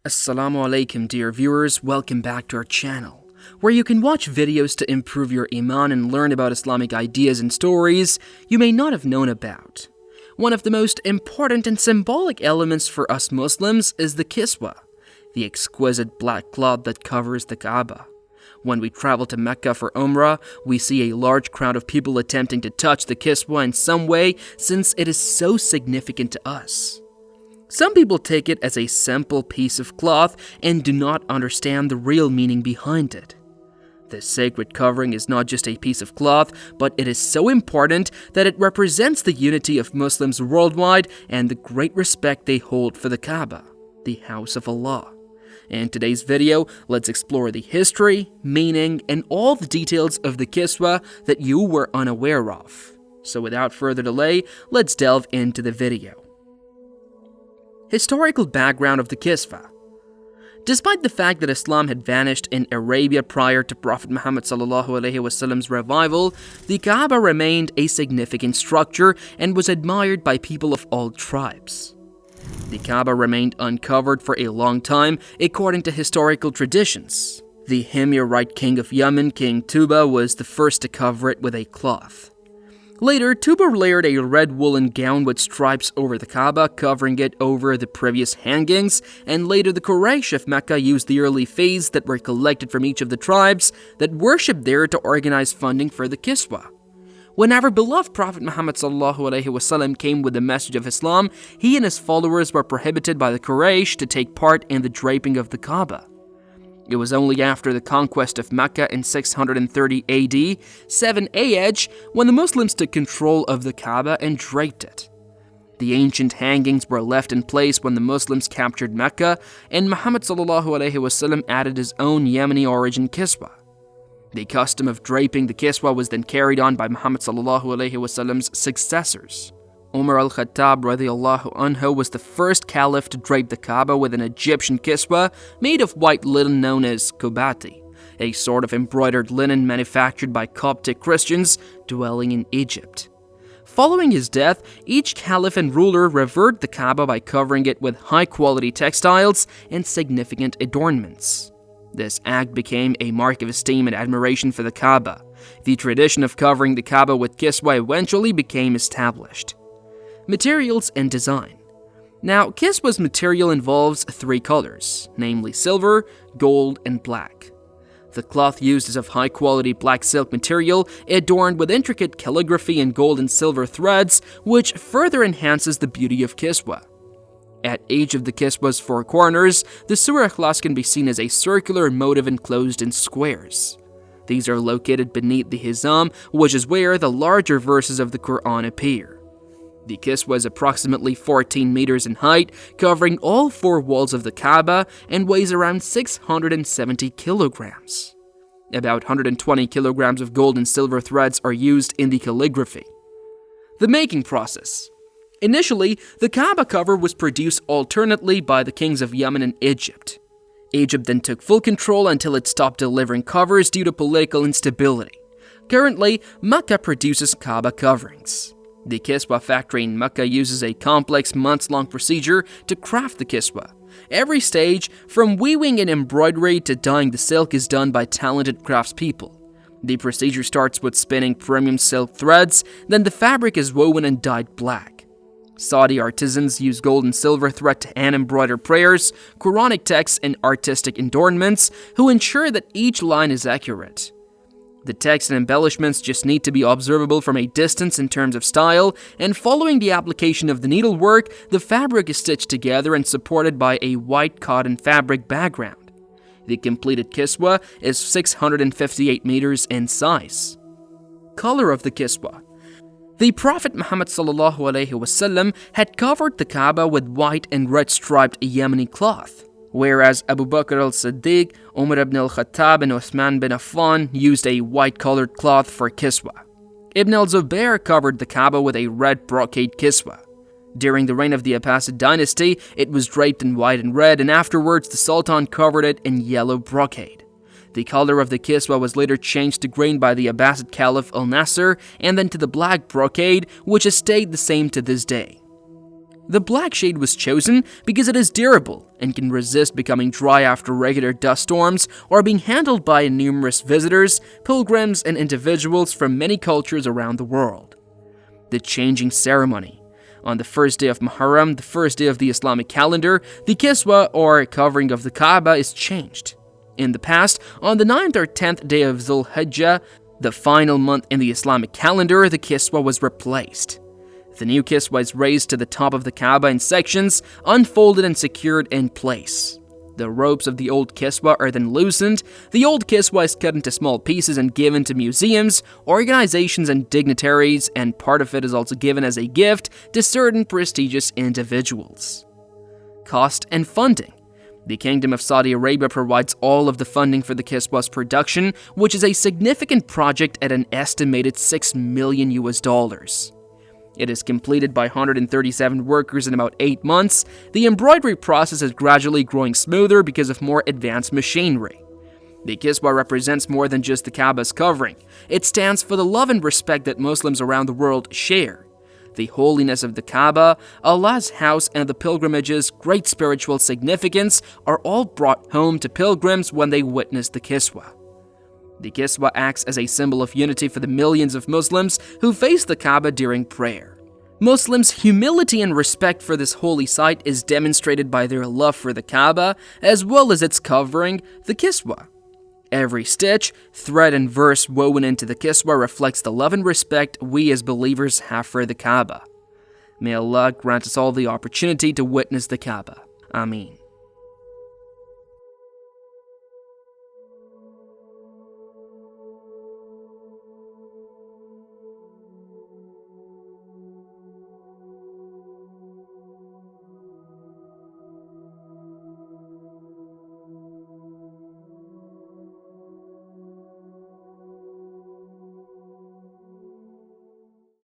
Assalamu Alaikum, dear viewers, welcome back to our channel, where you can watch videos to improve your iman and learn about Islamic ideas and stories you may not have known about. One of the most important and symbolic elements for us Muslims is the Kiswa, the exquisite black cloth that covers the Kaaba. When we travel to Mecca for Umrah, we see a large crowd of people attempting to touch the Kiswa in some way since it is so significant to us. Some people take it as a simple piece of cloth and do not understand the real meaning behind it. This sacred covering is not just a piece of cloth, but it is so important that it represents the unity of Muslims worldwide and the great respect they hold for the Kaaba, the house of Allah. In today's video, let's explore the history, meaning, and all the details of the Kiswa that you were unaware of. So without further delay, let's delve into the video. Historical background of the Kiswa. Despite the fact that Islam had vanished in Arabia prior to Prophet Muhammad ﷺ's revival, the Kaaba remained a significant structure and was admired by people of all tribes. The Kaaba remained uncovered for a long time according to historical traditions. The Himyarite king of Yemen, King Tuba, was the first to cover it with a cloth. Later, Tuba layered a red woolen gown with stripes over the Kaaba, covering it over the previous hangings, and later the Quraysh of Mecca used the early fees that were collected from each of the tribes that worshipped there to organize funding for the Kiswa. When our beloved Prophet Muhammad ﷺ came with the message of Islam, he and his followers were prohibited by the Quraysh to take part in the draping of the Kaaba. It was only after the conquest of Mecca in 630 AD, 7 AH, when the Muslims took control of the Kaaba and draped it. The ancient hangings were left in place when the Muslims captured Mecca, and Muhammad ﷺ added his own Yemeni origin Kiswa. The custom of draping the Kiswa was then carried on by Muhammad ﷺ's successors. Umar al-Khattab radiyallahu anhu was the first caliph to drape the Kaaba with an Egyptian Kiswa made of white linen known as kubati, a sort of embroidered linen manufactured by Coptic Christians dwelling in Egypt. Following his death, each caliph and ruler revered the Kaaba by covering it with high-quality textiles and significant adornments. This act became a mark of esteem and admiration for the Kaaba. The tradition of covering the Kaaba with Kiswa eventually became established. Materials and design. Now, Kiswa's material involves three colors, namely silver, gold, and black. The cloth used is of high-quality black silk material adorned with intricate calligraphy and gold and silver threads, which further enhances the beauty of Kiswa. At each of the Kiswa's four corners, the Surah Ikhlas can be seen as a circular motif enclosed in squares. These are located beneath the Hizam, which is where the larger verses of the Quran appear. The Kiswa is approximately 14 meters in height, covering all four walls of the Kaaba, and weighs around 670 kilograms. About 120 kilograms of gold and silver threads are used in the calligraphy. The making process. Initially, the Kaaba cover was produced alternately by the kings of Yemen and Egypt. Egypt then took full control until it stopped delivering covers due to political instability. Currently, Mecca produces Kaaba coverings. The Kiswa factory in Mecca uses a complex months-long procedure to craft the Kiswa. Every stage, from weaving and embroidery to dyeing the silk, is done by talented craftspeople. The procedure starts with spinning premium silk threads, then the fabric is woven and dyed black. Saudi artisans use gold and silver thread to hand-embroider prayers, Quranic texts, and artistic adornments, who ensure that each line is accurate. The text and embellishments just need to be observable from a distance in terms of style, and following the application of the needlework, the fabric is stitched together and supported by a white cotton fabric background. The completed Kiswa is 658 meters in size. Color of the Kiswa. The Prophet Muhammad ﷺ had covered the Kaaba with white and red striped Yemeni cloth, whereas Abu Bakr al-Siddiq, Umar ibn al-Khattab, and Uthman bin Affan used a white-colored cloth for Kiswa. Ibn al-Zubayr covered the Kaaba with a red brocade Kiswa. During the reign of the Abbasid dynasty, it was draped in white and red, and afterwards the Sultan covered it in yellow brocade. The color of the Kiswa was later changed to green by the Abbasid Caliph al-Nasir, and then to the black brocade, which has stayed the same to this day. The black shade was chosen because it is durable and can resist becoming dry after regular dust storms or being handled by numerous visitors, pilgrims, and individuals from many cultures around the world. The changing ceremony. On the first day of Muharram, the first day of the Islamic calendar, the Kiswa or covering of the Kaaba is changed. In the past, on the 9th or 10th day of Dhul Hijjah, the final month in the Islamic calendar, the Kiswa was replaced. The new Kiswa is raised to the top of the Kaaba in sections, unfolded and secured in place. The ropes of the old Kiswa are then loosened. The old Kiswa is cut into small pieces and given to museums, organizations, and dignitaries, and part of it is also given as a gift to certain prestigious individuals. Cost and funding. The Kingdom of Saudi Arabia provides all of the funding for the Kiswa's production, which is a significant project at an estimated $6 million. It is completed by 137 workers in about 8 months. The embroidery process is gradually growing smoother because of more advanced machinery. The Kiswa represents more than just the Kaaba's covering. It stands for the love and respect that Muslims around the world share. The holiness of the Kaaba, Allah's house, and the pilgrimage's great spiritual significance are all brought home to pilgrims when they witness the Kiswa. The Kiswa acts as a symbol of unity for the millions of Muslims who face the Kaaba during prayer. Muslims' humility and respect for this holy site is demonstrated by their love for the Kaaba, as well as its covering, the Kiswa. Every stitch, thread, and verse woven into the Kiswa reflects the love and respect we as believers have for the Kaaba. May Allah grant us all the opportunity to witness the Kaaba. Ameen.